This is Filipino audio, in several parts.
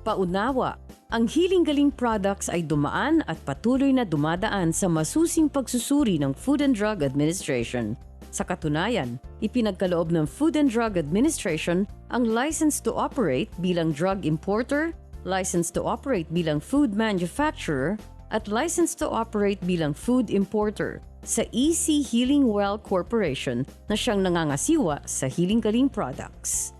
Paunawa, ang Healing Galing products ay dumaan at patuloy na dumadaan sa masusing pagsusuri ng Food and Drug Administration. Sa katunayan, ipinagkaloob ng Food and Drug Administration ang license to operate bilang drug importer, license to operate bilang food manufacturer, at license to operate bilang food importer sa EC Healing Well Corporation na siyang nangangasiwa sa Healing Galing products.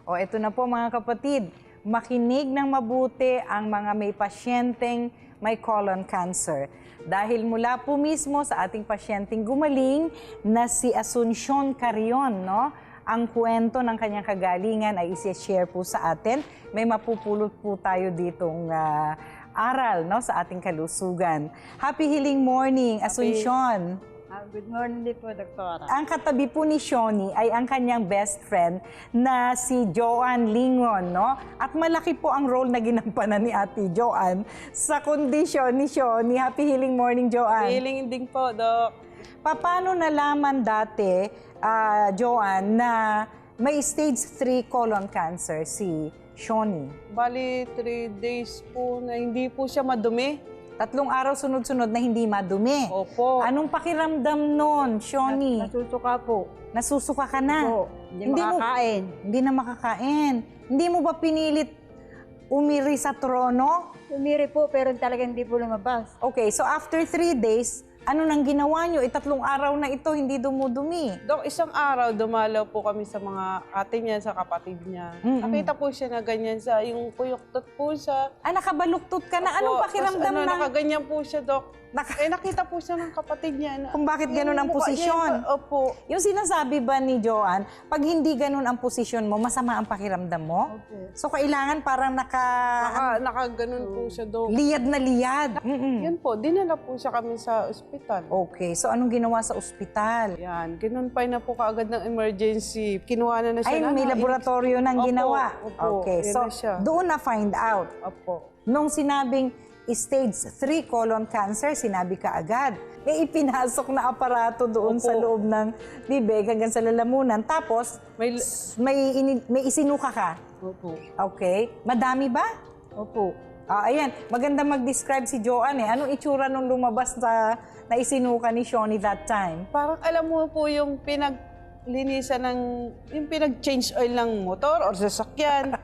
O eto na po mga kapatid, makinig ng mabuti ang mga may pasyenteng may colon cancer. Dahil mula po mismo sa ating pasyenteng gumaling na si Asuncion Carrion, no? Ang kwento ng kanyang kagalingan ay isi-share po sa atin. May mapupulot po tayo ditong aral, no, sa ating kalusugan. Happy healing morning, Asuncion. Good morning din po, Doktora. Ang katabi po ni Shoni ay ang kanyang best friend na si Joanne Lingon, no? At malaki po ang role na ginampanan ni Ate Joanne sa kondisyon ni Shoni. Happy healing morning, Joanne. Healing din po, Dok. Paano nalaman dati, Joanne, na may stage 3 colon cancer si Shoni? Bali, 3 days po na hindi po siya madumi. 3 araw sunod-sunod na hindi madumi. Opo. Anong pakiramdam nun, Shoni? Nasusuka po. Nasusuka ka na? Opo. Hindi makakain. Hindi na makakain. Hindi mo ba pinilit umiri sa trono? Umiri po, pero talagang hindi po lumabas. Okay, so after 3 days, ano nang ginawa nyo? 3 araw na ito, hindi dumudumi. Dok, isang araw dumalaw po kami sa mga ate niya, sa kapatid niya. Nakita po siya na ganyan sa yung kuyuktot po siya. Nakabaluktot ka na. Anong Opo. pakiramdam Tapos, na? nakaganyan po siya, Dok. Nakita po siya ng kapatid niya. Na, Kung bakit ganun ang mukha posisyon? niya, opo. Yung sinasabi ba ni Joanne, pag hindi ganun ang posisyon mo, masama ang pakiramdam mo? Opo. So kailangan parang Nakaganon po siya, Dok. liyad na liyad. Yan po, dinala po siya kami sa ospital. Okay, so anong ginawa sa ospital? Yan, ginumpay na po kaagad ng emergency. Kinuha na siya. Ay, may laboratorio nang Opo, ginawa. opo, Okay, yan so na siya. doon na find out. Opo. Nung sinabing stage 3 colon cancer, sinabi ka agad. May ipinasok na aparato doon Opo. sa loob ng bibig hanggang sa lalamunan. Tapos, May... may isinuka ka. Opo. Okay. Madami ba? Opo. Ayan. Maganda mag-describe si Joanne eh. Anong itsura nung lumabas na isinuka ni Shoni that time? Parang alam mo po yung pinaglinisan ng... Yung pinag-change oil ng motor or sasakyan.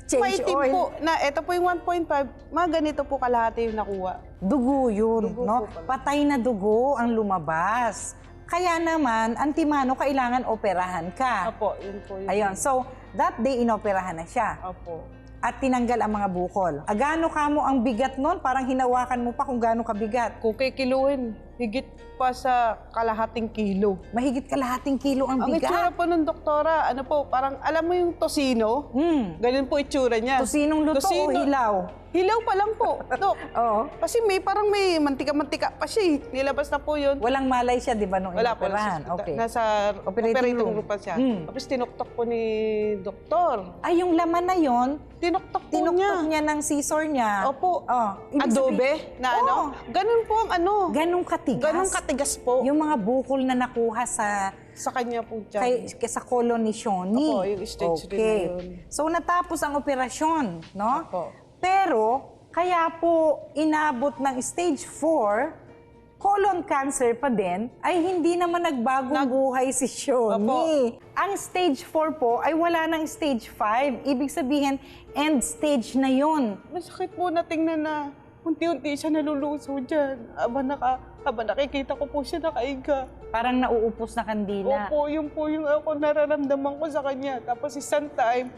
Change Maitim oil. po na ito po yung 1.5. Mga ganito po kalahati yung nakuha. Dugo yun, Dugo no? po pala. Patay na dugo ang lumabas. Kaya naman, antimano, kailangan operahan ka. Opo, yun po yun. Ayun, so that day inoperahan na siya. Opo. At tinanggal ang mga bukol. Gaano ka mo ang bigat nun? Parang hinawakan mo pa kung gaano kabigat. Kung kikiluhin, higit pa sa kalahating kilo. Mahigit kalahating kilo ang Ang itsura bigat. po ng doktora, ano po, parang alam mo yung tosino? Ganun po itsura niya. Tosinong luto o hilaw? Hilaw pa lang po, Dok. Oo. Kasi parang may mantika-mantika pa siya. Nilabas na po yun. Walang malay siya, di ba, nung Wala po. inoperahan? Okay. Nasa Operating operating room. room pa siya. Tapos tinuktok po ni doktor. Ay, yung laman na yon, Tinuktok po tinuktok niya. niya ng scissor niya. Opo. Oh, ibig Adobe na ano. Oo. Ganun po ang ano. Ganong katigas. Ganun katigas po. Yung mga bukol na nakuha sa Sa kanya po dyan. sa colon ni Shoni. Opo, yung stage three okay. na yun. So natapos ang operasyon, no? Opo. Pero kaya po inabot ng stage 4, colon cancer pa din, ay hindi naman nagbagong buhay si Shoni. Ang stage 4 po ay wala ng stage 5. Ibig sabihin, end stage na yon. Masakit po na tingnan na unti-unti siya naluluso dyan. Aba nakikita ko po siya nakaiga. Parang nauupos na kandila. Opo, yun po yung ako nararamdaman ko sa kanya. Tapos isang time,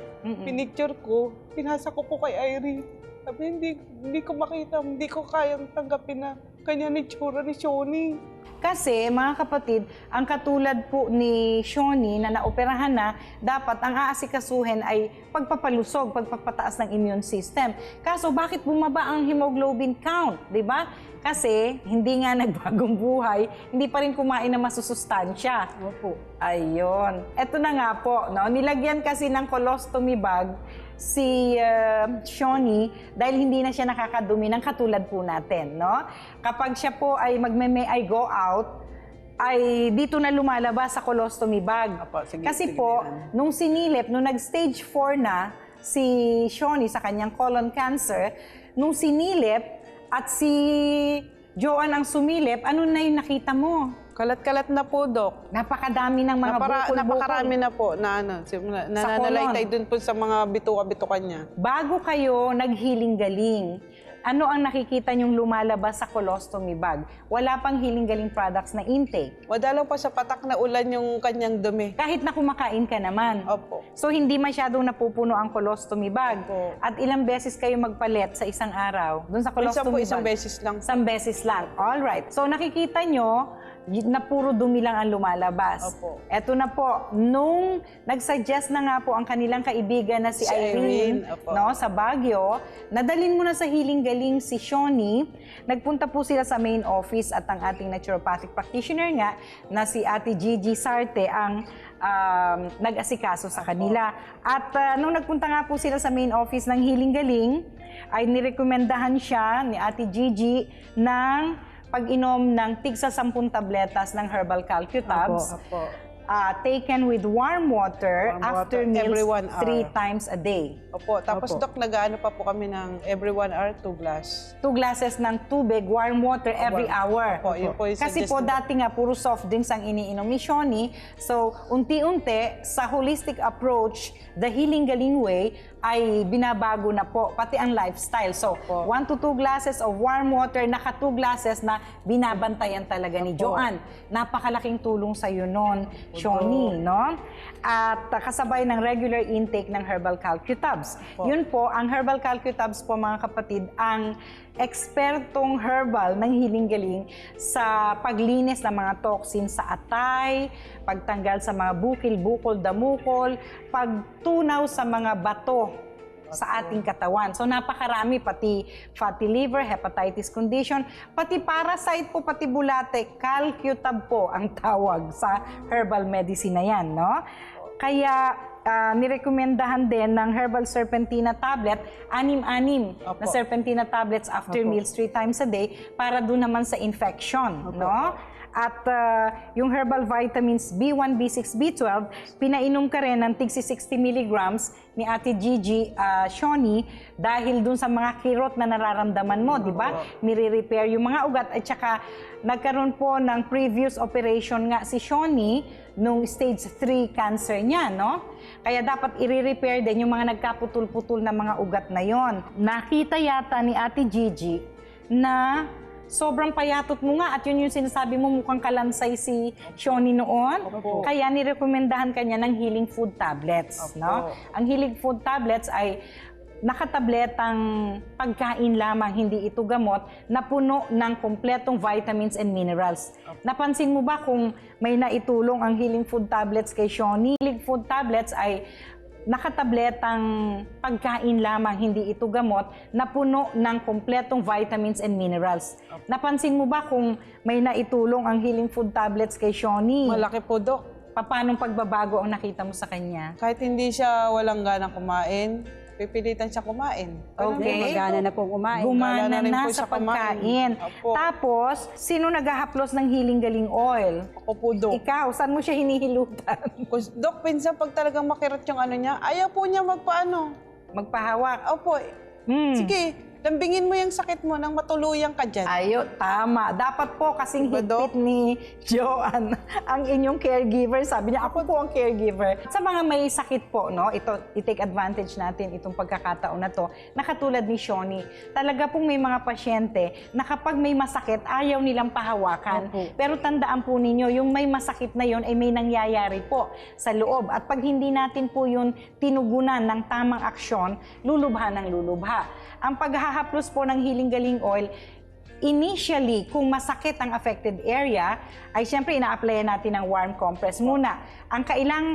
pinicture ko, pinasa ko po kay Irene. Sabi, hindi ko makita, hindi ko kayang tanggapin na kanya ni tsura ni Shoni. Kasi, mga kapatid, ang katulad po ni Shoni na naoperahan na, dapat ang aasikasuhin ay pagpapalusog, pagpapataas ng immune system. Kaso, bakit bumaba ang hemoglobin count? Di ba? Kasi, hindi nga nagbagong buhay, hindi pa rin kumain na masusustansya. Opo. Ayun. Eto na nga po, no? Nilagyan kasi ng colostomy bag si Shoni dahil hindi na siya nakakadumi ng katulad po natin, no? Kapag siya po ay may I go out, ay dito na lumalabas sa colostomy bag. Apo, sige, Kasi sige, po, Miran. nung sinilip, nung nag-stage 4 na si Shoni sa kanyang colon cancer, nung sinilip at si Joanne ang sumilip, ano na yung nakita mo? Kalat-kalat na po, Dok. Napakadami ng mga bukol-bukol. Napakarami na po na nananalaytay dun po sa mga bituka-bitukan niya. Bago kayo naghiling-galing, ano ang nakikita niyong lumalabas sa colostomy bag? Wala pang hiling-galing products na intake. Wadalaw pa sa patak na ulan yung kanyang dumi. Kahit na kumakain ka naman. Opo. So, hindi masyadong napupuno ang colostomy bag. Opo. At ilang beses kayo magpalit sa isang araw? Doon sa Minsan po colostomy isang bag? beses lang. Isang beses lang. Alright. So, nakikita nyo na puro dumi lang ang lumalabas. Opo. Eto na po, nung nag-suggest na nga po ang kanilang kaibigan na si Irene, Opo. no, sa Baguio, nadalin mo na sa hiling-galing si Shoni. Nagpunta po sila sa main office at ang ating naturopathic practitioner nga na si Ate Gigi Sarte ang nag-asikaso sa kanila. At nung nagpunta nga po sila sa main office ng hiling-galing, ay nirekomendahan siya ni Ate Gigi ng pag-inom ng tigsa 10 tabletas ng herbal calcutabs. Opo. Taken with warm water Warm after water meals every 1 hour. 3 times a day. Opo. Tapos, Opo. Dok, nag-ano pa po kami ng every 1 hour, 2 glass. 2 glasses ng tubig, warm water every hour. Opo, yun po yung Kasi po suggested. dati nga puro soft drinks ang iniinom ni Shoni. So, unti-unti sa holistic approach, the Healing Galing Way ay binabago na po pati ang lifestyle. So, Opo. 1 to 2 glasses of warm water, naka 2 glasses na binabantayan talaga ni Opo. Joanne. Napakalaking tulong sa iyo noon, Shoni, no? At kasabay ng regular intake ng herbal calcutabs. Opo. Yun po, ang herbal calcutabs po mga kapatid, ang ekspertong herbal ng hiling-galing sa paglinis ng mga toxin sa atay, pagtanggal sa mga bukil, bukol, damukol, pagtunaw sa mga bato sa ating katawan. So napakarami, pati fatty liver, hepatitis condition, pati parasite po, pati bulate, calcutab po ang tawag sa herbal medicine na yan, no? Kaya nirekomendahan din ng herbal serpentina tablet, 6-6 na Opo. serpentina tablets after Opo. meals 3 times a day para doon naman sa infection, no? At yung herbal vitamins B1, B6, B12, pinainom ka rin ng tigsi 60 milligrams ni Ate Gigi Shoni dahil dun sa mga kirot na nararamdaman mo, di ba? Nire-repair yung mga ugat at saka nagkaroon po ng previous operation nga si Shoni nung stage 3 cancer niya, no? Kaya dapat i-repair din yung mga nagkaputol-putol na mga ugat na yon. Nakita yata ni Ate Gigi na sobrang payatot mo nga at yun yung sinasabi mo mukhang kalansay si Shoni noon. Opo. Kaya nirekomendahan kanya ng healing food tablets. Opo. No? Ang healing food tablets ay nakatabletang pagkain lamang, hindi ito gamot, na puno ng kumpletong vitamins and minerals. Napansin mo ba kung may naitulong ang healing food tablets kay Shoni? Healing food tablets ay nakatabletang pagkain lamang, hindi ito gamot, na puno ng kumpletong vitamins and minerals. Napansin mo ba kung may naitulong ang healing food tablets kay Shoni? Malaki po, Dok. Paanong pagbabago ang nakita mo sa kanya? Kahit hindi siya walang ganang kumain, pipilitan siya kumain. Ganun Okay. po. Magana na pong kumain. Gumana Gumana rin na po sa siya kumain. pagkain. Opo. Tapos, sino naghahaplos ng Healing Galing Oil? Ako po, Dok. Ikaw, saan mo siya hinihilutan? Dok, pinsan pag talagang makirot yung ano niya, ayaw po niya magpaano. Magpahawak. Opo, sige, lambingin mo yung sakit mo nang matuluyan ka dyan. Ayo, tama. Dapat po kasing Diba, Doc? higpit ni Joanne ang inyong caregiver. Sabi niya, ako po ang caregiver. Sa mga may sakit po, no, ito, i-take advantage natin itong pagkakataon na to, na katulad ni Shoni. Talaga pong may mga pasyente na kapag may masakit, ayaw nilang pahawakan. Opo. Pero tandaan po ninyo, yung may masakit na yon ay may nangyayari po sa loob. At pag hindi natin po yun tinugunan ng tamang aksyon, lulubha ng lulubha. Ang paghahaplos po ng Healing Galing Oil, initially, kung masakit ang affected area, ay syempre ina-applyan natin ng warm compress muna. Ang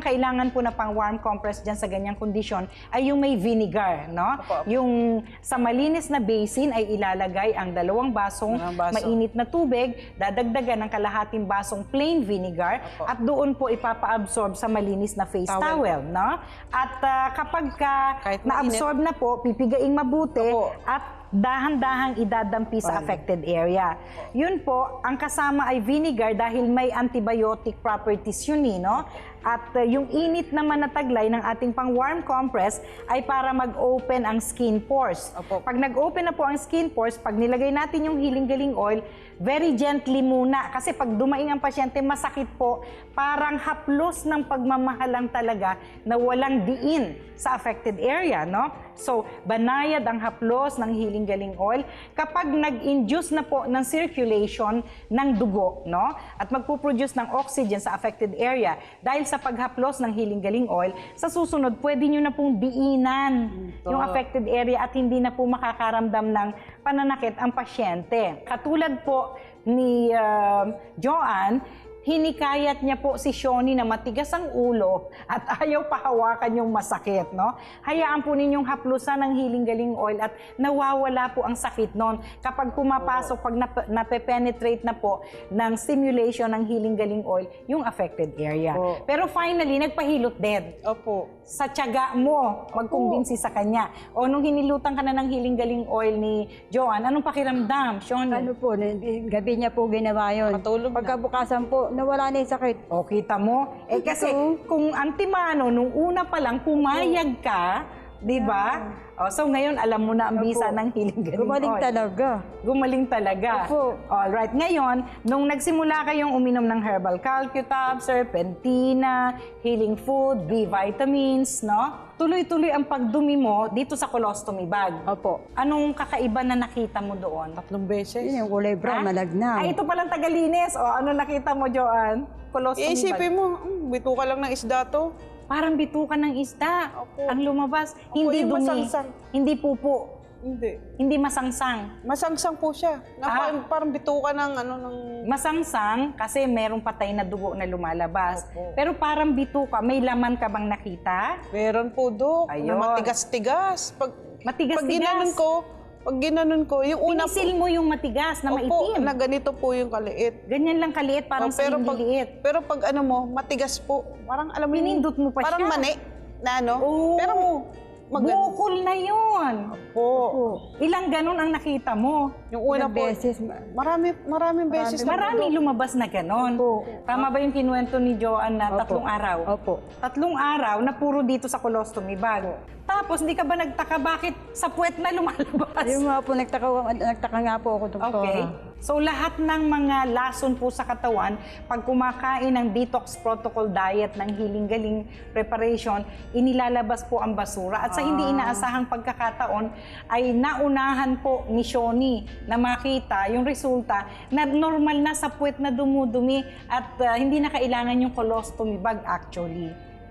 kailangan po na pang warm compress dyan sa ganyang kondisyon ay yung may vinegar, no? Yung sa malinis na basin ay ilalagay ang 2 basong mainit na tubig, dadagdagan ng kalahating basong plain vinegar, at doon po ipapa-absorb sa malinis na face towel, no? At kapag na-absorb na po, pipigaing mabuti at dahan-dahang idadampi sa affected area. Yun po, ang kasama ay vinegar dahil may antibiotic properties yun, no? At yung init naman na taglay ng ating pang warm compress ay para mag-open ang skin pores. Pag nag-open na po ang skin pores, pag nilagay natin yung Healing Galing Oil, very gently muna. Kasi pag dumaing ang pasyente, masakit po. Parang haplos ng pagmamahalang talaga na walang diin sa affected area, no? So, banayad ang haplos ng Healing Galing Oil kapag nag-induce na po ng circulation ng dugo, no? At magpuproduce ng oxygen sa affected area. Dahil sa paghaplos ng Healing Galing Oil, sa susunod, pwede nyo na pong diinan yung affected area at hindi na po makakaramdam ng pananakit ang pasyente. Katulad po ni Joanne, hinikayat niya po si Shoni na matigas ang ulo at ayaw pahawakan yung masakit, no? Hayaan po ninyong haplusan ng Healing Galing Oil at nawawala po ang sakit noon. Kapag pumapasok, pag nape-penetrate na po ng stimulation ng Healing Galing Oil, yung affected area. Pero finally, nagpahilot din. Sa tiyaga mo, magkumbinsi sa kanya. O nung hinilutan ka na ng Healing Galing Oil ni Joanne, anong pakiramdam, Shoni? Ano po, gabi niya po ginawa yun. Pagkabukasan po, nawala na yung sakit. O, kita mo? Eh kasi kung antimano, nung una pa lang, pumayag ka, di ba? O, so ngayon, alam mo na ang bisa ng Healing Galing Gumaling Oil. talaga. Gumaling talaga. Opo. Alright, ngayon, nung nagsimula kayong uminom ng herbal calcitab, serpentina, healing food, B vitamins, no? Tuloy-tuloy ang pagdumi mo dito sa colostomy bag. Opo. Anong kakaiba na nakita mo doon? 3 beses. Yun yung kulay brown, malagnaw. Ay, ito palang tagalinis. O, ano nakita mo, Joanne? Colostomy bag. Iisipin mo, bito ka lang ng isda to. Parang bitukan ng isda. Ang lumabas. Hindi yung dumi. masangsang. Hindi pupo. Hindi masangsang. Masangsang po siya. Parang bituka ng Masangsang kasi merong patay na dugo na lumalabas. Pero parang bituka. May laman ka bang nakita? Meron po, Dok. Ayun. Na matigas-tigas. Matigas-tigas. Pag ginanon ko, yung una Pinisil mo yung matigas na maitim. na ganito po yung kaliit. Ganyan lang kaliit, parang sa liliit. Pero pag ano mo, matigas po. Parang alam mo Pinindot mo pa parang siya. mani na ano. Oo. Pero Bukol na yun. po. Ilang ganun ang nakita mo? Yung una Ilang po. beses. Maraming beses na po, Maraming Dok. lumabas na ganon. Tama ba yung kinuwento ni Joanne na 3 araw? Opo. 3 araw na puro dito sa colostomy bag. Tapos, hindi ka ba nagtaka bakit sa puwet na lumalabas? Yung mga po, nagtaka nga po ako, doktora. Okay. So, lahat ng mga lason po sa katawan, pag kumakain ng detox protocol diet ng Healing Galing preparation, inilalabas po ang basura. At sa hindi inaasahang pagkakataon, ay naunahan po ni Shoni na makita yung resulta na normal na sa puwet na dumudumi at hindi na kailangan yung colostomy bag actually.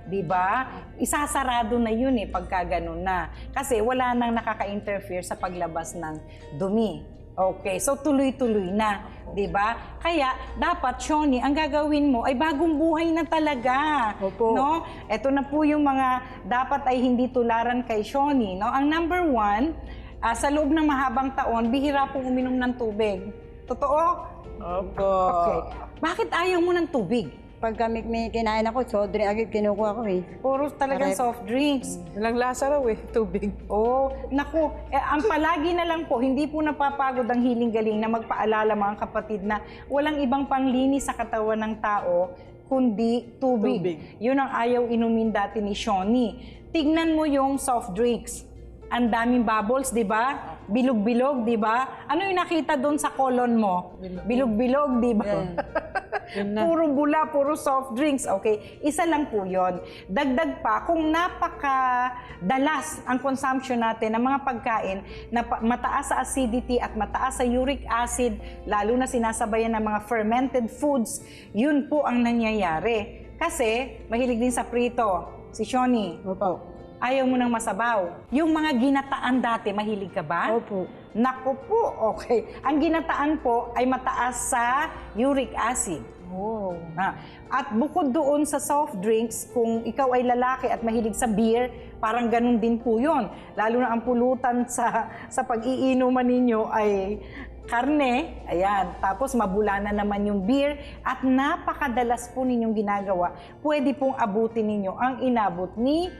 Diba? Isasarado na yun pagka ganun na. Kasi wala nang nakaka-interfere sa paglabas ng dumi. Okay, so tuloy-tuloy na. Diba? Kaya dapat, Shoni, ang gagawin mo ay bagong buhay na talaga. Opo. No? Ito na po yung mga dapat ay hindi tularan kay Shoni. No? Ang number 1, sa loob ng mahabang taon, bihira pong uminom ng tubig. Totoo? Opo. Okay. Bakit ayaw mo ng tubig? Pag kami may kinain ako, soda rin agad kinukuha ko eh. Puro talagang soft drinks. Walang lasa raw tubig. Oh, naku, ang palagi na lang po, hindi po napapagod ang Healing Galing na magpaalala mga kapatid na walang ibang panglinis sa katawan ng tao kundi tubig. Yun ang ayaw inumin dati ni Shoni. Tignan mo yung soft drinks. Ang daming bubbles, di ba? Bilog-bilog, di ba? Ano yung nakita doon sa colon mo? Bilog-bilog, di ba? Puro bula, puro soft drinks. Okay, isa lang po yon. Dagdag pa, kung napakadalas ang consumption natin ng mga pagkain na mataas sa acidity at mataas sa uric acid, lalo na sinasabayan ng mga fermented foods, yun po ang nangyayari. Kasi, mahilig din sa prito. Si Shoni. Opo. Ayaw mo ng masabaw. Yung mga ginataan dati, mahilig ka ba? Opo. Naku po, okay. Ang ginataan po ay mataas sa uric acid. Oh. At bukod doon sa soft drinks, kung ikaw ay lalaki at mahilig sa beer, parang ganun din po yun. Lalo na ang pulutan sa pag-iinuman ninyo ay karne, ayan. Tapos mabula na naman yung beer at napakadalas po ninyong ginagawa. Pwede pong abutin ninyo ang inabot ni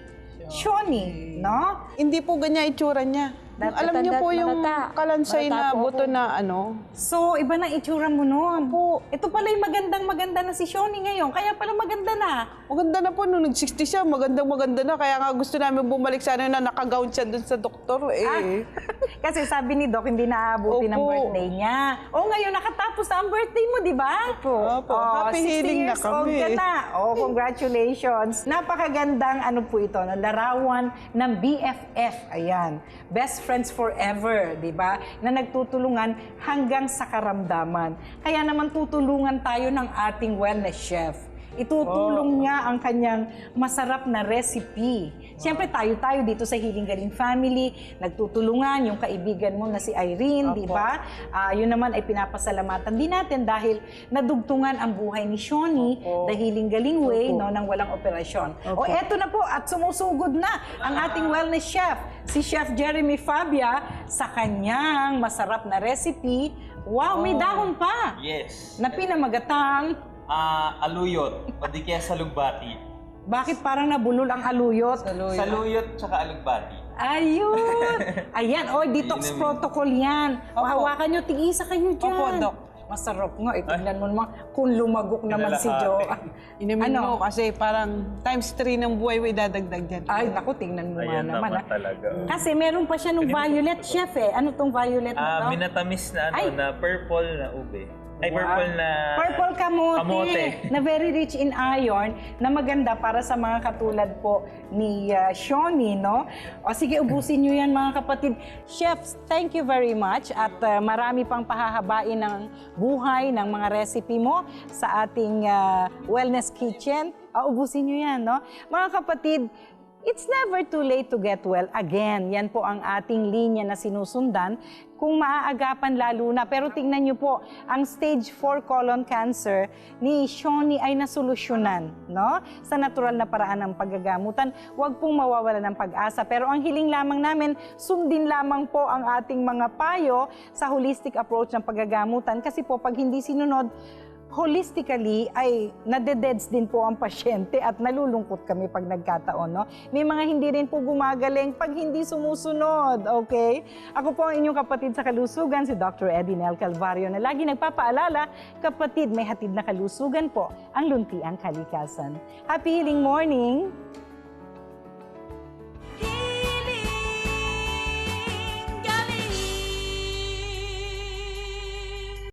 Shoni, no? Hindi po ganyan itsura niya. Alam niyo po yung kalansay na buto na ano. So, iba na itsura mo noon. Po. Ito pala yung magandang-maganda na si Shoni ngayon. Kaya pala maganda na. Maganda na po, nung nag-60 siya, magandang-maganda na. Kaya nga gusto namin bumalik sana na nakagown siya dun sa doktor eh. Kasi sabi ni Doc, hindi naaabuti ng Opo. birthday niya. O ngayon, nakatapos na ang birthday mo, di ba? Opo. Happy 60 healing na years old kami. ka na. Congratulations. Napakagandang ano po ito, na larawan ng BFF. Ayan. Best Friends Forever, di ba? Na nagtutulungan hanggang sa karamdaman. Kaya naman tutulungan tayo ng ating wellness chef. Itutulong niya ang kanyang masarap na recipe. Siyempre tayo dito sa Healing Galing Family, nagtutulungan yung kaibigan mo na si Irene, di ba? Yun naman ay pinapasalamatan din natin dahil nadugtungan ang buhay ni Shoni, the Healing Galing Way, no, ng walang operasyon. O eto na po at sumusugod na ang ating wellness chef, si Chef Jeremy Fabia sa kanyang masarap na recipe. Wow, may dahon pa! Yes. Na pinamagatang Aluyot, o di kaya salugbati. bakit parang nabulol ang aluyot? Saluyot tsaka alugbati. Ayun! Ayan, detox Inumin. protocol yan. O, hawakan nyo, tigisa kayo dyan. Opo, Doc. Masarap nga. Tingnan mo naman kung lumagok naman si Jo. Inumin Ano? mo kasi parang times 3 ng buhay mo idadagdag dyan. Ay, naku, tingnan mo nga Ayan naman. naman talaga. Kasi meron pa siya nung violet, chef eh. Ano tong violet na to? Minatamis na Ay. na purple na ube. Ay, purple na... Purple kamote, Kamote. na very rich in iron, na maganda para sa mga katulad po ni Shoni, no? O sige, ubusin nyo yan mga kapatid. Chefs, thank you very much at marami pang pahahabain ng buhay ng mga recipe mo sa ating wellness kitchen. Ubusin nyo yan, no? Mga kapatid, it's never too late to get well. Again, yan po ang ating linya na sinusundan kung maaagapan lalo na. Pero tingnan niyo po, ang stage 4 colon cancer ni Shoni ay nasolusyonan, no? Sa natural na paraan ng paggagamutan. Huwag pong mawawala ng pag-asa. Pero ang hiling lamang namin, sundin lamang po ang ating mga payo sa holistic approach ng paggagamutan. Kasi po, pag hindi sinunod, holistically ay nadededs din po ang pasyente at nalulungkot kami pag nagkataon, no? May mga hindi rin po gumagaling pag hindi sumusunod, okay? Ako po ang inyong kapatid sa kalusugan, si Dr. Edinel Calvario, na lagi nagpapaalala, kapatid, may hatid na kalusugan po ang luntiang kalikasan. Happy healing morning!